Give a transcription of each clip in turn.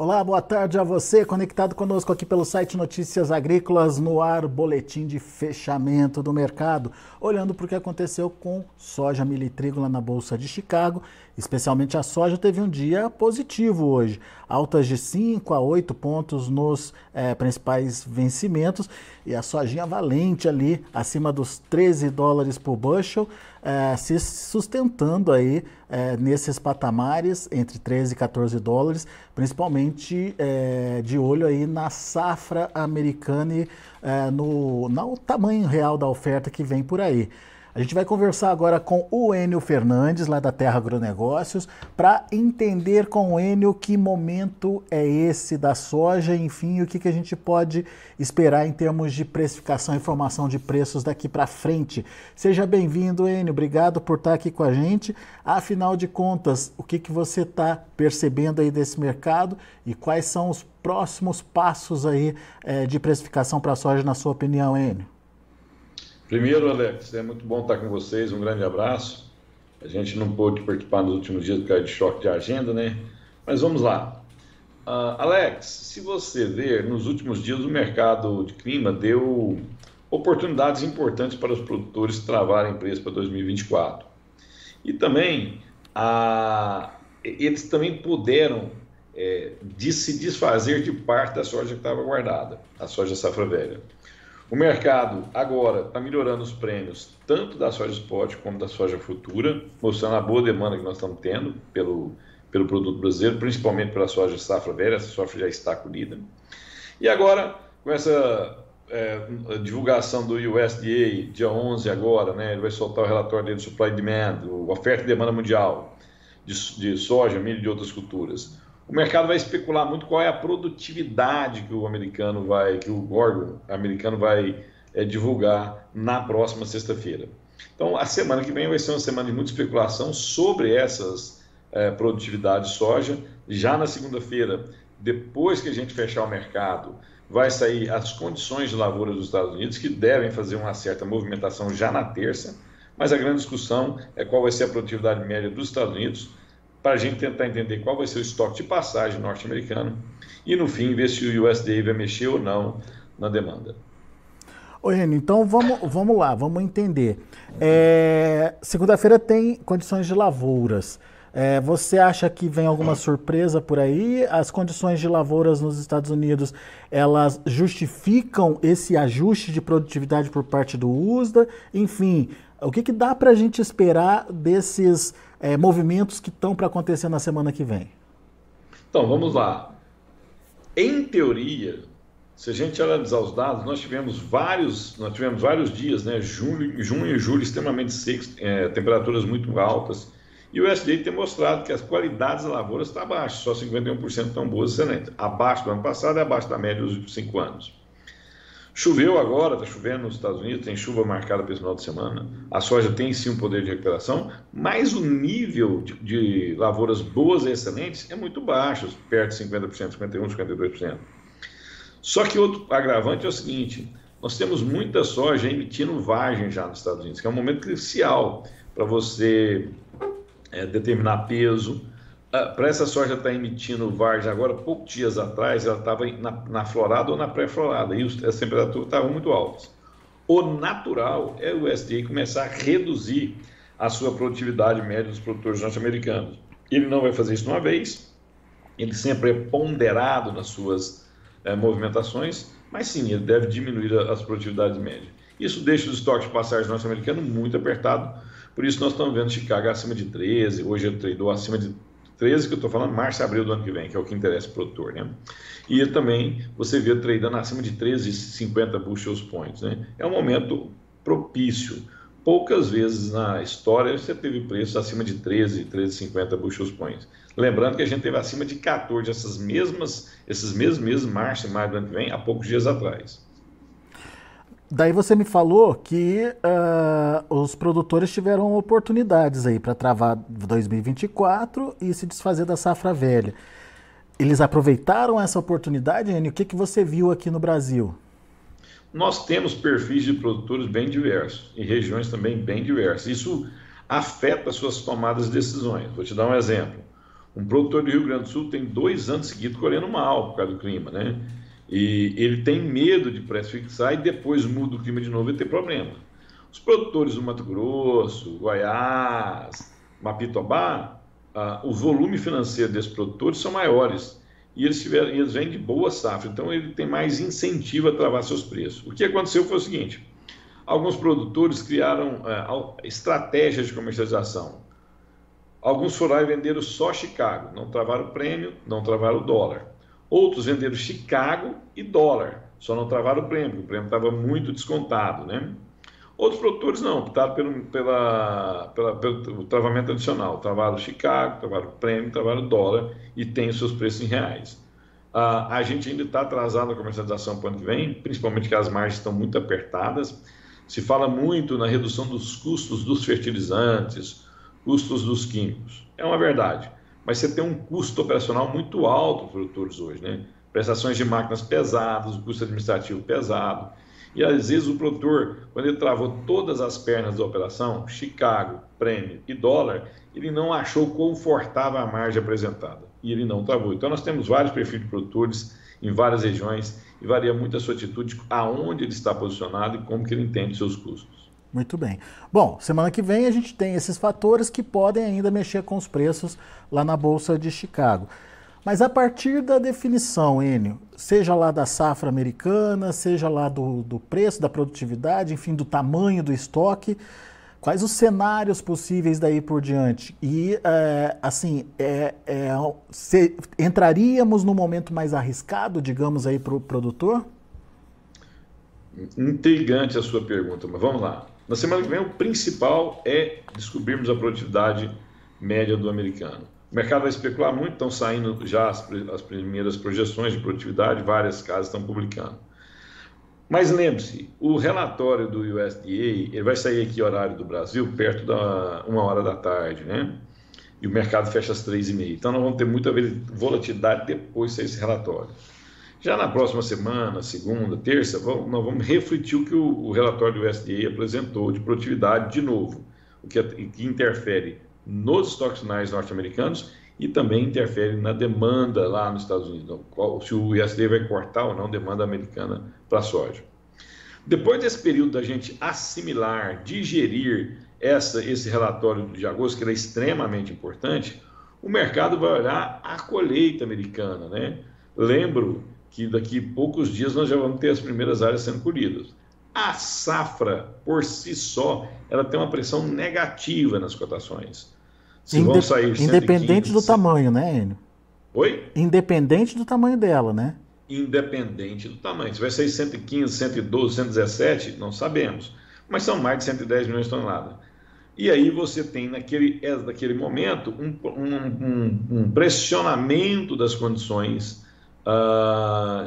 Olá, boa tarde a você, conectado conosco aqui pelo site Notícias Agrícolas, no ar, boletim de fechamento do mercado, olhando para o que aconteceu com soja, milho e trigo lá na Bolsa de Chicago. Especialmente a soja teve um dia positivo hoje, altas de 5 a 8 pontos nos principais vencimentos, e a sojinha valente ali, acima dos $13 por bushel, se sustentando aí nesses patamares, entre 13 e $14, principalmente de olho aí na safra americana e no tamanho real da oferta que vem por aí. A gente vai conversar agora com o Enio Fernandes, lá da Terra Agronegócios, para entender com o Enio que momento é esse da soja, enfim, o que a gente pode esperar em termos de precificação e formação de preços daqui para frente. Seja bem-vindo, Enio, obrigado por estar aqui com a gente. Afinal de contas, o que você está percebendo aí desse mercado e quais são os próximos passos aí de precificação para a soja, na sua opinião, Enio? Primeiro, Alex, é muito bom estar com vocês, um grande abraço. A gente não pôde participar nos últimos dias por causa de choque de agenda, né? Mas vamos lá. Alex, se você ver, nos últimos dias o mercado de clima deu oportunidades importantes para os produtores travarem preço para 2024. E também, eles também puderam se desfazer de parte da soja que estava guardada, a soja safra velha. O mercado agora está melhorando os prêmios, tanto da soja spot como da soja futura, mostrando a boa demanda que nós estamos tendo pelo produto brasileiro, principalmente pela soja safra velha. Essa soja já está colhida. E agora, com essa divulgação do USDA, dia 11 agora, né, ele vai soltar o relatório dele de supply and demand, oferta e demanda mundial de soja, milho e de outras culturas. O mercado vai especular muito qual é a produtividade que o órgão americano vai divulgar na próxima sexta-feira. Então, a semana que vem vai ser uma semana de muita especulação sobre essas produtividades de soja. Já na segunda-feira, depois que a gente fechar o mercado, vai sair as condições de lavoura dos Estados Unidos, que devem fazer uma certa movimentação já na terça, mas a grande discussão é qual vai ser a produtividade média dos Estados Unidos, para a gente tentar entender qual vai ser o estoque de passagem norte-americano e, no fim, ver se o USDA vai mexer ou não na demanda. Oi, Enio, então vamos lá, vamos entender. Segunda-feira tem condições de lavouras. Você acha que vem alguma surpresa por aí? As condições de lavouras nos Estados Unidos, elas justificam esse ajuste de produtividade por parte do USDA? Enfim, o que dá para a gente esperar desses movimentos que estão para acontecer na semana que vem? Então, vamos lá. Em teoria, se a gente analisar os dados, nós tivemos vários dias, né, junho e julho extremamente secos, temperaturas muito altas, e o USDA tem mostrado que as qualidades da lavoura estão abaixo, só 51% estão boas e excelentes, abaixo do ano passado e abaixo da média dos últimos 5 anos. Choveu agora, está chovendo nos Estados Unidos, tem chuva marcada para esse final de semana. A soja tem sim um poder de recuperação, mas o nível de lavouras boas e excelentes é muito baixo, perto de 50%, 51%, 52%. Só que outro agravante é o seguinte: nós temos muita soja emitindo vagem já nos Estados Unidos, que é um momento crucial para você determinar peso. Para essa soja estar emitindo vargem agora, poucos dias atrás, ela estava na florada ou na pré-florada, e as temperaturas estavam muito altas. O natural é o USDA começar a reduzir a sua produtividade média dos produtores norte-americanos. Ele não vai fazer isso de uma vez, ele sempre é ponderado nas suas movimentações, mas sim, ele deve diminuir as produtividades médias. Isso deixa os estoques de passagem norte-americano muito apertado, por isso nós estamos vendo Chicago acima de 13, hoje ele tradou acima de 13, que eu estou falando, março e abril do ano que vem, que é o que interessa o produtor, né? E também você vê tradando acima de 13,50 bushels points, né? É um momento propício. Poucas vezes na história você teve preços acima de 13,50 bushels points. Lembrando que a gente teve acima de 14, esses mesmos meses, março e maio do ano que vem, há poucos dias atrás. Daí você me falou que os produtores tiveram oportunidades aí para travar 2024 e se desfazer da safra velha. Eles aproveitaram essa oportunidade, Enio? O que você viu aqui no Brasil? Nós temos perfis de produtores bem diversos e regiões também bem diversas. Isso afeta as suas tomadas de decisões. Vou te dar um exemplo. Um produtor do Rio Grande do Sul tem 2 anos seguidos colhendo mal por causa do clima, né? E ele tem medo de pré-fixar e depois muda o clima de novo e tem problema. Os produtores do Mato Grosso, Goiás, Mapitobá, o volume financeiro desses produtores são maiores e eles vêm de boa safra, então ele tem mais incentivo a travar seus preços. O que aconteceu foi o seguinte: alguns produtores criaram estratégias de comercialização. Alguns foram lá e venderam só Chicago, não travaram o prêmio, não travaram o dólar. Outros venderam Chicago e dólar, só não travaram o prêmio estava muito descontado, né? Outros produtores não, optaram pelo travamento adicional, travaram Chicago, travaram o prêmio, travaram o dólar e tem os seus preços em reais. A gente ainda está atrasado na comercialização para o ano que vem, principalmente que as margens estão muito apertadas. Se fala muito na redução dos custos dos fertilizantes, custos dos químicos. É uma verdade, mas você tem um custo operacional muito alto para os produtores hoje, né? Prestações de máquinas pesadas, o custo administrativo pesado. E às vezes o produtor, quando ele travou todas as pernas da operação, Chicago, prêmio e dólar, ele não achou confortável a margem apresentada e ele não travou. Então nós temos vários perfis de produtores em várias regiões e varia muito a sua atitude, aonde ele está posicionado e como que ele entende os seus custos. Muito bem. Bom, semana que vem a gente tem esses fatores que podem ainda mexer com os preços lá na Bolsa de Chicago. Mas a partir da definição, Enio, seja lá da safra americana, seja lá do preço, da produtividade, enfim, do tamanho do estoque, quais os cenários possíveis daí por diante? E, entraríamos no momento mais arriscado, digamos, aí para o produtor? Intrigante a sua pergunta, mas vamos lá. Na semana que vem, o principal é descobrirmos a produtividade média do americano. O mercado vai especular muito, estão saindo já as primeiras projeções de produtividade, várias casas estão publicando. Mas lembre-se, o relatório do USDA, ele vai sair aqui horário do Brasil, perto da 1h da tarde, né? E o mercado fecha às 3h30. Então, nós vamos ter muita volatilidade depois de sair esse relatório. Já na próxima semana, segunda, terça, nós vamos refletir o que o relatório do USDA apresentou de produtividade de novo, o que interfere nos estoques finais norte-americanos e também interfere na demanda lá nos Estados Unidos, se o USDA vai cortar ou não demanda americana para a soja. Depois desse período da gente assimilar, digerir esse relatório de agosto, que era extremamente importante, o mercado vai olhar a colheita americana, né? Lembro que daqui a poucos dias nós já vamos ter as primeiras áreas sendo colhidas. A safra, por si só, ela tem uma pressão negativa nas cotações. Se vão sair 115, independente do tamanho, né, Enio? Oi? Independente do tamanho dela, né? Independente do tamanho. Se vai sair 115, 112, 117, não sabemos. Mas são mais de 110 milhões de toneladas. E aí você tem, naquele momento, um pressionamento das condições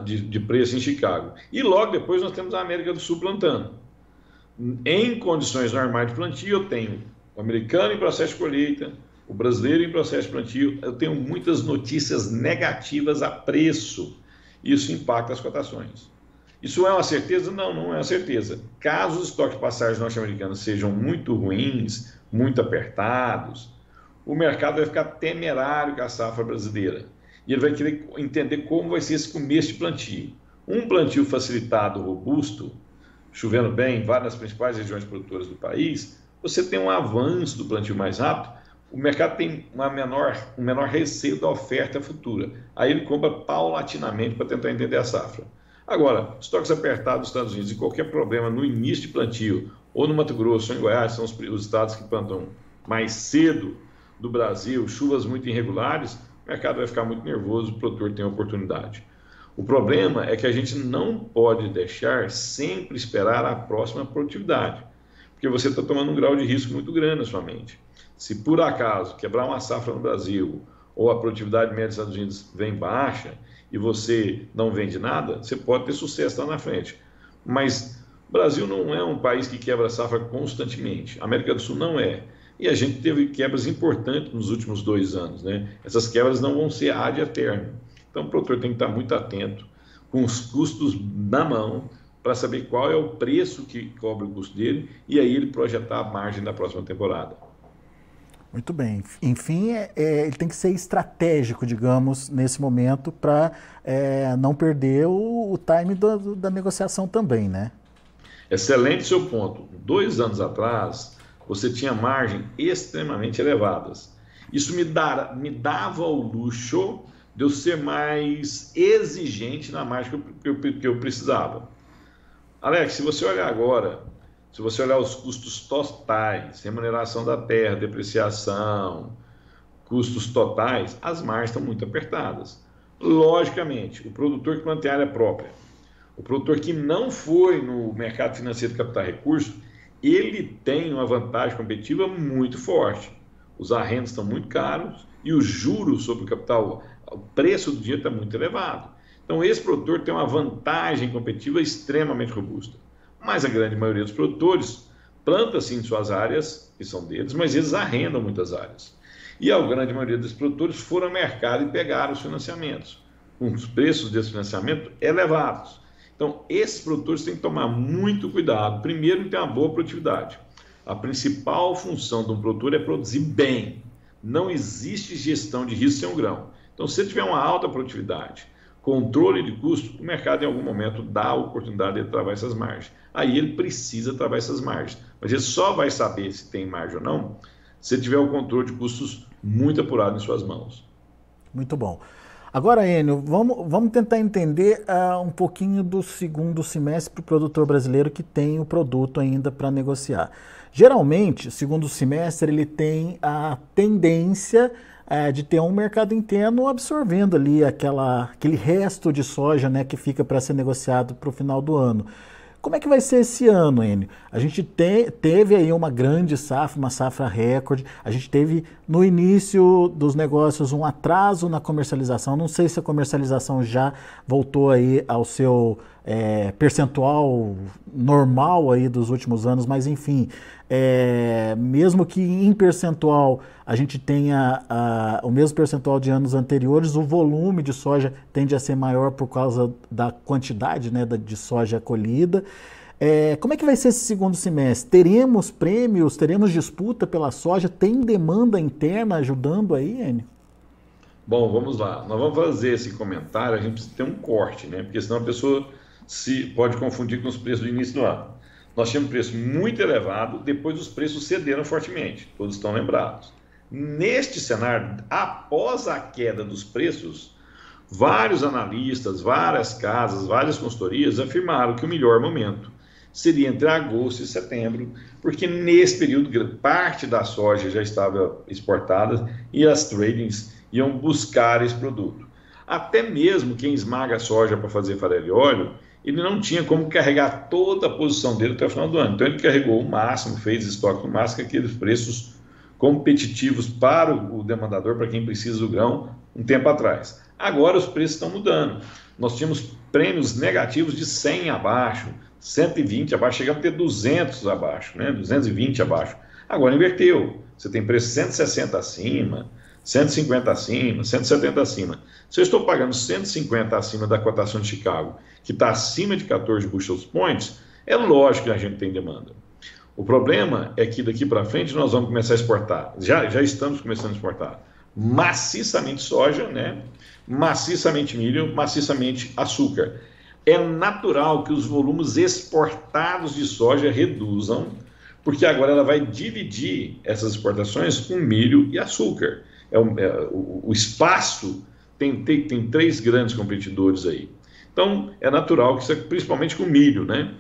de preço em Chicago. E logo depois nós temos a América do Sul plantando. Em condições normais de plantio, eu tenho o americano em processo de colheita, o brasileiro em processo de plantio, eu tenho muitas notícias negativas a preço. Isso impacta as cotações. Isso é uma certeza? Não, não é uma certeza. Caso os estoques de passagem norte-americanos sejam muito ruins, muito apertados, o mercado vai ficar temerário com a safra brasileira. E ele vai querer entender como vai ser esse começo de plantio. Um plantio facilitado, robusto, chovendo bem em várias principais regiões produtoras do país, você tem um avanço do plantio mais rápido, o mercado tem um menor receio da oferta futura. Aí ele compra paulatinamente para tentar entender a safra. Agora, estoques apertados nos Estados Unidos e qualquer problema no início de plantio, ou no Mato Grosso, ou em Goiás, são os estados que plantam mais cedo do Brasil, chuvas muito irregulares, o mercado vai ficar muito nervoso, o produtor tem oportunidade. O problema é que a gente não pode deixar sempre esperar a próxima produtividade, porque você está tomando um grau de risco muito grande na sua mente. Se por acaso quebrar uma safra no Brasil ou a produtividade média dos Estados Unidos vem baixa e você não vende nada, você pode ter sucesso lá na frente. Mas o Brasil não é um país que quebra a safra constantemente. A América do Sul não é. E a gente teve quebras importantes nos últimos 2 anos, né? Essas quebras não vão ser ad eterno. Então o produtor tem que estar muito atento, com os custos na mão, para saber qual é o preço que cobra o custo dele e aí ele projetar a margem da próxima temporada. Muito bem. Enfim, ele tem que ser estratégico, digamos, nesse momento, para não perder o time da negociação também, né? Excelente seu ponto. 2 anos atrás, você tinha margem extremamente elevadas. Isso me dava o luxo de eu ser mais exigente na margem que eu precisava. Alex, se você olhar agora, se você olhar os custos totais, remuneração da terra, depreciação, custos totais, as margens estão muito apertadas. Logicamente, o produtor que mantém área própria, o produtor que não foi no mercado financeiro de captar recursos, ele tem uma vantagem competitiva muito forte. Os arrendos estão muito caros e os juros sobre o capital, o preço do dinheiro está muito elevado. Então, esse produtor tem uma vantagem competitiva extremamente robusta. Mas a grande maioria dos produtores planta sim suas áreas, que são deles, mas eles arrendam muitas áreas. E a grande maioria dos produtores foram ao mercado e pegaram os financiamentos, com os preços desse financiamento elevados. Então, esses produtores têm que tomar muito cuidado. Primeiro, em ter uma boa produtividade. A principal função de um produtor é produzir bem. Não existe gestão de risco sem um grão. Então, se ele tiver uma alta produtividade, controle de custo, o mercado em algum momento dá a oportunidade de travar essas margens. Aí ele precisa travar essas margens. Mas ele só vai saber se tem margem ou não se tiver o controle de custos muito apurado em suas mãos. Muito bom. Agora, Enio, vamos tentar entender um pouquinho do segundo semestre para o produtor brasileiro que tem o produto ainda para negociar. Geralmente, o segundo semestre ele tem a tendência de ter um mercado interno absorvendo ali aquele resto de soja, né, que fica para ser negociado para o final do ano. Como é que vai ser esse ano, Enio? A gente teve aí uma grande safra, uma safra recorde. A gente teve no início dos negócios um atraso na comercialização. Não sei se a comercialização já voltou aí ao seu percentual normal aí dos últimos anos, mas enfim, mesmo que em percentual a gente tenha o mesmo percentual de anos anteriores, o volume de soja tende a ser maior por causa da quantidade, né, de soja colhida. Como é que vai ser esse segundo semestre? Teremos prêmios, teremos disputa pela soja? Tem demanda interna ajudando aí, Enio? Bom, vamos lá. Nós vamos fazer esse comentário, a gente precisa ter um corte, né? Porque senão a pessoa pode confundir com os preços do início do ano. Nós tínhamos um preço muito elevado, depois os preços cederam fortemente, todos estão lembrados. Neste cenário, após a queda dos preços, vários analistas, várias casas, várias consultorias afirmaram que o melhor momento seria entre agosto e setembro, porque nesse período parte da soja já estava exportada e as tradings iam buscar esse produto. Até mesmo quem esmaga a soja para fazer farelo e óleo, ele não tinha como carregar toda a posição dele até o final do ano. Então ele carregou o máximo, fez estoque no máximo, aqueles preços competitivos para o demandador, para quem precisa do grão, um tempo atrás. Agora os preços estão mudando. Nós tínhamos prêmios negativos de 100 abaixo, 120 abaixo, chegamos a ter 200 abaixo, né? 220 abaixo. Agora inverteu. Você tem preço 160 acima, 150 acima, 170 acima. Se eu estou pagando 150 acima da cotação de Chicago, que está acima de 14 bushels points, é lógico que a gente tem demanda. O problema é que daqui para frente nós vamos começar a exportar, já estamos começando a exportar maciçamente soja, né? Maciçamente milho, maciçamente açúcar. É natural que os volumes exportados de soja reduzam, porque agora ela vai dividir essas exportações com milho e açúcar. O espaço tem 3 grandes competidores aí. Então, é natural que, principalmente com milho, né?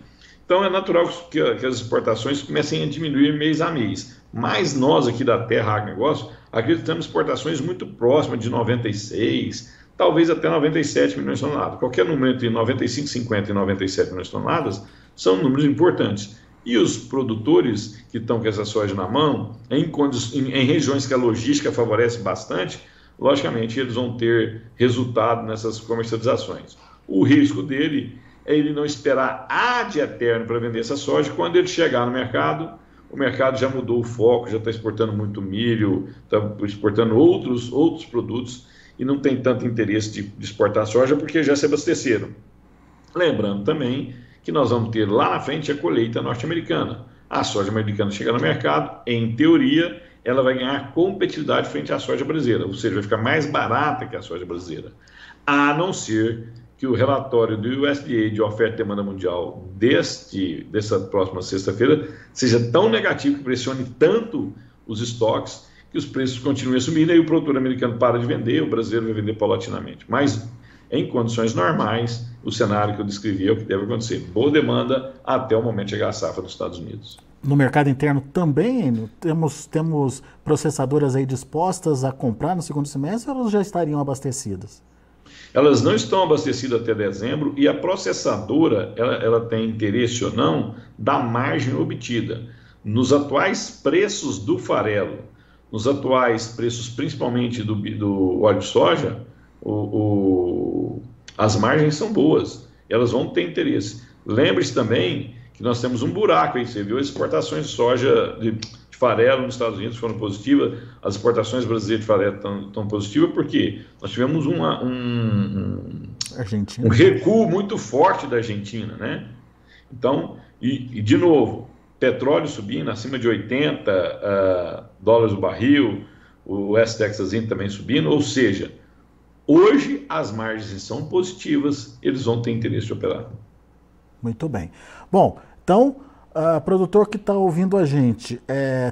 Então, é natural que as exportações comecem a diminuir mês a mês. Mas nós aqui da Terra Agronegócio acreditamos em exportações muito próximas de 96, talvez até 97 milhões de toneladas. Qualquer número entre 95, 50 e 97 milhões de toneladas são números importantes. E os produtores que estão com essa soja na mão, em regiões que a logística favorece bastante, logicamente eles vão ter resultado nessas comercializações. O risco dele é ele não esperar ad eterno para vender essa soja. Quando ele chegar no mercado, o mercado já mudou o foco, já está exportando muito milho, está exportando outros produtos e não tem tanto interesse de exportar soja porque já se abasteceram. Lembrando também que nós vamos ter lá na frente a colheita norte-americana. A soja americana chega no mercado, em teoria, ela vai ganhar competitividade frente à soja brasileira, ou seja, vai ficar mais barata que a soja brasileira, a não ser que o relatório do USDA de oferta e demanda mundial dessa próxima sexta-feira seja tão negativo que pressione tanto os estoques que os preços continuem a subir, e aí o produtor americano para de vender, o brasileiro vai vender paulatinamente. Mas, em condições normais, o cenário que eu descrevi é o que deve acontecer. Boa demanda até o momento de chegar a safra dos Estados Unidos. No mercado interno também temos processadoras aí dispostas a comprar no segundo semestre, ou elas já estariam abastecidas? Elas não estão abastecidas até dezembro, e a processadora ela tem interesse ou não da margem obtida. Nos atuais preços do farelo, nos atuais preços principalmente do óleo de soja, as margens são boas, elas vão ter interesse. Lembre-se também que nós temos um buraco aí, você viu, as exportações de soja, de farelo nos Estados Unidos foram positivas, as exportações brasileiras de farelo estão positivas, porque nós tivemos um recuo muito forte da Argentina, né? Então, e de novo, petróleo subindo acima de 80 dólares o barril, o West Texas Intermediate também subindo, ou seja, hoje as margens são positivas, eles vão ter interesse de operar. Muito bem. Bom, então, produtor que está ouvindo a gente,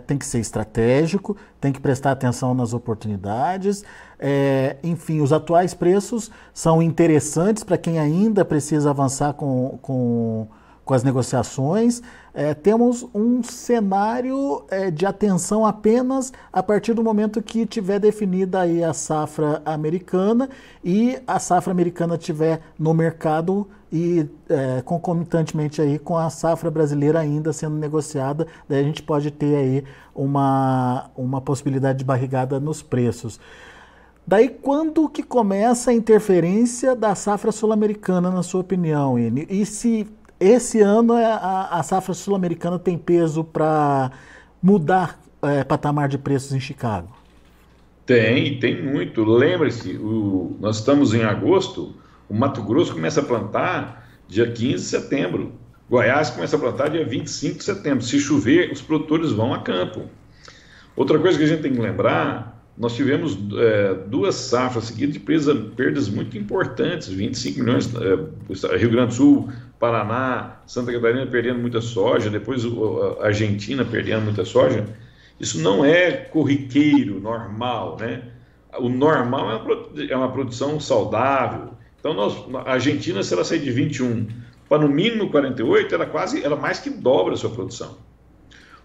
tem que ser estratégico, tem que prestar atenção nas oportunidades, enfim, os atuais preços são interessantes para quem ainda precisa avançar com as negociações. Temos um cenário de atenção apenas a partir do momento que tiver definida aí a safra americana e a safra americana tiver no mercado e concomitantemente aí com a safra brasileira ainda sendo negociada, daí a gente pode ter aí uma possibilidade de barrigada nos preços. Daí quando que começa a interferência da safra sul-americana, na sua opinião, Enio? E se esse ano a safra sul-americana tem peso para mudar patamar de preços em Chicago? Tem muito. Lembre-se, nós estamos em agosto, o Mato Grosso começa a plantar dia 15 de setembro. Goiás começa a plantar dia 25 de setembro. Se chover, os produtores vão a campo. Outra coisa que a gente tem que lembrar, nós tivemos duas safras seguidas de perdas muito importantes, 25 milhões, Rio Grande do Sul, Paraná, Santa Catarina perdendo muita soja, depois a Argentina perdendo muita soja. Isso não é corriqueiro, normal, né? O normal é uma produção saudável. Então, a Argentina, se ela sair de 21 para no mínimo 48, ela mais que dobra a sua produção.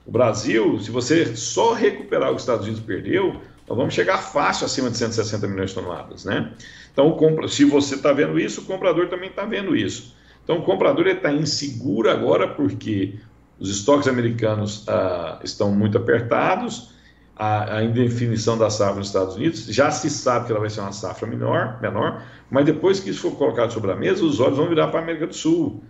O Brasil, se você só recuperar o que os Estados Unidos perdeu, nós vamos chegar fácil acima de 160 milhões de toneladas, né? Então, se você está vendo isso, o comprador também está vendo isso. Então, o comprador está inseguro agora porque os estoques americanos estão muito apertados, a indefinição da safra nos Estados Unidos, já se sabe que ela vai ser uma safra menor, mas depois que isso for colocado sobre a mesa, os olhos vão virar para a América do Sul.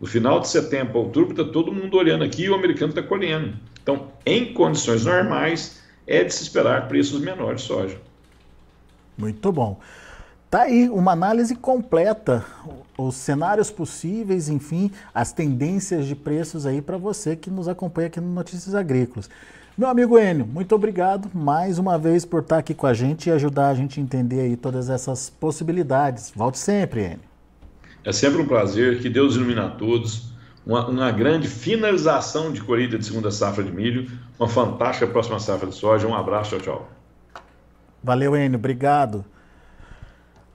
No final de setembro, outubro, está todo mundo olhando aqui e o americano está colhendo. Então, em condições normais, é de se esperar preços menores de soja. Muito bom. Tá aí uma análise completa, os cenários possíveis, enfim, as tendências de preços aí para você que nos acompanha aqui no Notícias Agrícolas. Meu amigo Enio, muito obrigado mais uma vez por estar aqui com a gente e ajudar a gente a entender aí todas essas possibilidades. Volte sempre, Enio. É sempre um prazer, que Deus ilumine a todos. Uma grande finalização de colheita de segunda safra de milho, uma fantástica próxima safra de soja. Um abraço, tchau, tchau. Valeu, Enio, obrigado.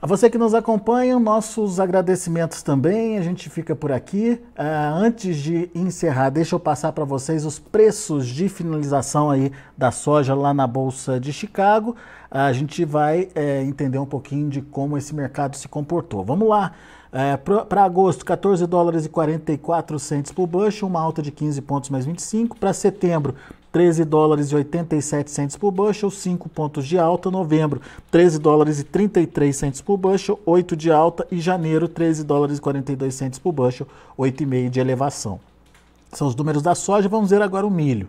A você que nos acompanha, nossos agradecimentos também, a gente fica por aqui. Antes de encerrar, deixa eu passar para vocês os preços de finalização aí da soja lá na Bolsa de Chicago. A gente vai entender um pouquinho de como esse mercado se comportou. Vamos lá. Para agosto, 14 dólares e 44 centes por bushel, uma alta de 15 pontos mais 25. Para setembro, 13 dólares e 87 centes por bushel, 5 pontos de alta. Novembro, 13 dólares e 33 centes por bushel, 8 de alta. E janeiro, 13 dólares e 42 centes por bushel, 8,5 de elevação. São os números da soja. Vamos ver agora o milho.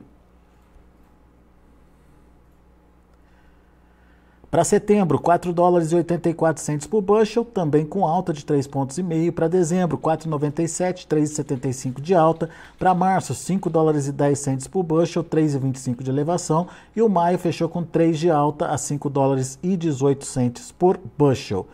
Para setembro, 4 dólares e 84 centes por bushel, também com alta de 3,5 pontos. Para dezembro, 4,97, 3,75 de alta. Para março, 5 dólares e 10 centes por bushel, 3,25 de elevação. E o maio fechou com 3 de alta a 5 dólares e 18 centes por bushel.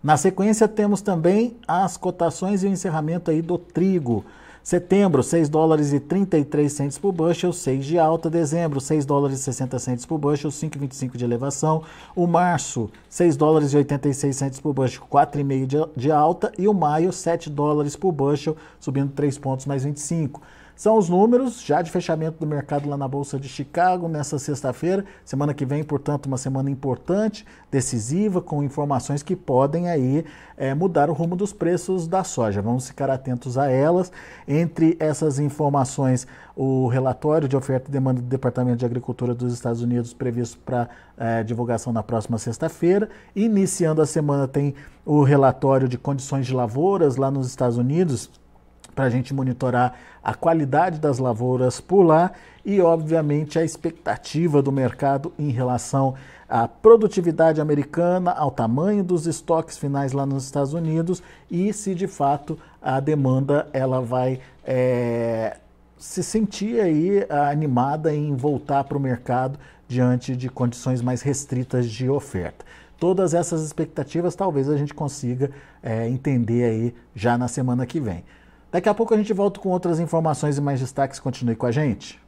Na sequência, temos também as cotações e o encerramento aí do trigo. Setembro, 6 dólares e 33 centes por bushel, 6 de alta. Dezembro, 6 dólares e 60 centes por bushel, 5,25 de elevação. O março, 6 dólares e 86 centes por bushel, 4,5 de alta. E o maio, 7 dólares por bushel, subindo 3 pontos mais 25. São os números já de fechamento do mercado lá na Bolsa de Chicago nessa sexta-feira. Semana que vem, portanto, uma semana importante, decisiva, com informações que podem aí mudar o rumo dos preços da soja. Vamos ficar atentos a elas. Entre essas informações, o relatório de oferta e demanda do Departamento de Agricultura dos Estados Unidos previsto para divulgação na próxima sexta-feira. Iniciando a semana tem o relatório de condições de lavouras lá nos Estados Unidos, para a gente monitorar a qualidade das lavouras por lá e, obviamente, a expectativa do mercado em relação à produtividade americana, ao tamanho dos estoques finais lá nos Estados Unidos e se, de fato, a demanda ela vai se sentir aí animada em voltar para o mercado diante de condições mais restritas de oferta. Todas essas expectativas talvez a gente consiga entender aí já na semana que vem. Daqui a pouco a gente volta com outras informações e mais destaques. Continue com a gente.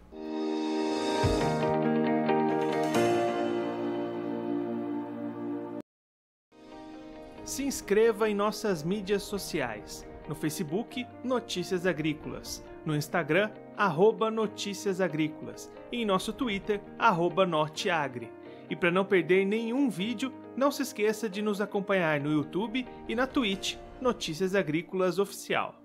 Se inscreva em nossas mídias sociais. No Facebook, Notícias Agrícolas. No Instagram, @Notícias Agrícolas. E em nosso Twitter, @Norteagri. E para não perder nenhum vídeo, não se esqueça de nos acompanhar no YouTube e na Twitch, Notícias Agrícolas Oficial.